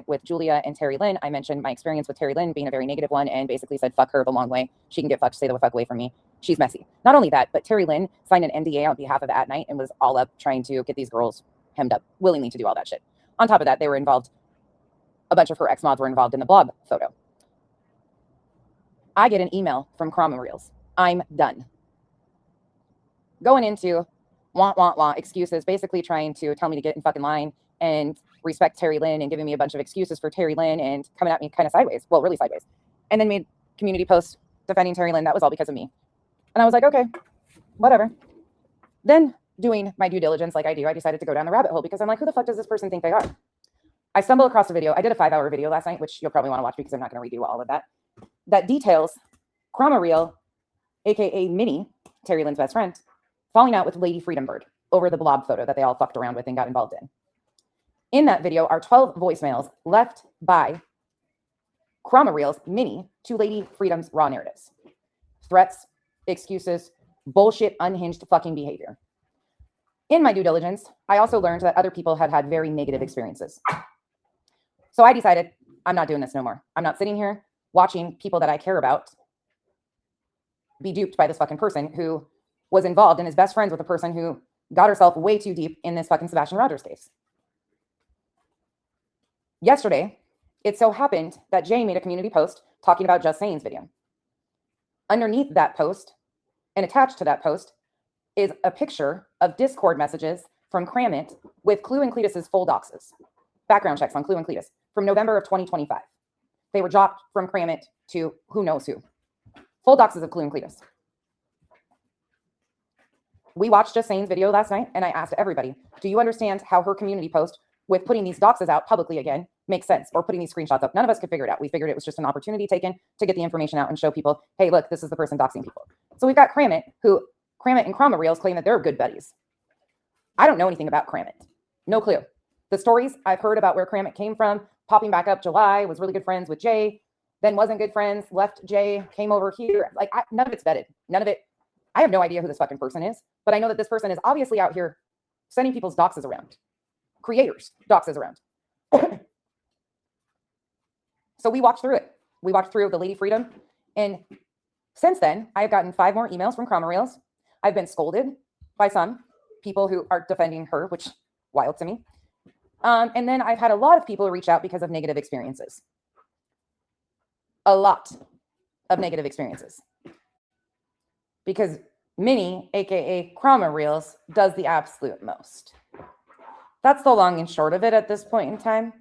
with Julia and Terry Lynn, I mentioned my experience with Terry Lynn being a very negative one and basically said, fuck her the long way. She can get fucked, stay the fuck away from me. She's messy. Not only that, but Terry Lynn signed an NDA on behalf of At Night and was all up trying to get these girls hemmed up willingly to do all that shit. On top of that, they were involved. A bunch of her ex-mods were involved in the blog photo. I get an email from Crama Peels. I'm done. Going into wah excuses, basically trying to tell me to get in fucking line and respect Terry Lynn and giving me a bunch of excuses for Terry Lynn and coming at me kind of sideways. Well, really sideways. And then made community posts defending Terry Lynn. That was all because of me. And I was like, okay, whatever. Then doing my due diligence like I do, I decided to go down the rabbit hole because I'm like, who the fuck does this person think they are? I stumbled across a video. I did a 5-hour video last night, which you'll probably want to watch because I'm not going to redo all of that. That details Crama Reel, aka Minnie, Terry Lynn's best friend, falling out with Lady Freedom Bird over the blob photo that they all fucked around with and got involved in. In that video are 12 voicemails left by Crama Reel's Minnie to Lady Freedom's raw narratives. Threats, excuses, bullshit, unhinged fucking behavior. In my due diligence, I also learned that other people had had very negative experiences. So I decided I'm not doing this no more. I'm not sitting here watching people that I care about be duped by this fucking person who was involved and is best friends with a person who got herself way too deep in this fucking Sebastian Rogers case. Yesterday, it so happened that Jay made a community post talking about Just Saying's video. Underneath that post and attached to that post is a picture of Discord messages from Cramit with Clue and Cletus's full doxes. Background checks on Clue and Cletus from November of 2025. They were dropped from Cramit to who knows who. Full doxes of Clue and Cletus. We watched Just Saying's video last night, and I asked everybody, do you understand how her community post with putting these doxes out publicly again makes sense, or putting these screenshots up? None of us could figure it out. We figured it was just an opportunity taken to get the information out and show people, hey, look, this is the person doxing people. So we've got Cramit and Crama Reels claim that they're good buddies. I don't know anything about Cramit. No clue. The stories I've heard about where Cramit came from, popping back up July, was really good friends with Jay, then wasn't good friends, left Jay, came over here. Like, none of it's vetted. None of it. I have no idea who this fucking person is, but I know that this person is obviously out here sending people's doxes around. Creators' doxes around. So we walked through it. We walked through the Lady Freedom. And since then, I've gotten 5 more emails from Crama Reels. I've been scolded by some people who are defending her, which wild to me. And then I've had a lot of people reach out because of negative experiences. A lot of negative experiences. Because Minnie, aka Crama Reels, does the absolute most. That's the long and short of it at this point in time.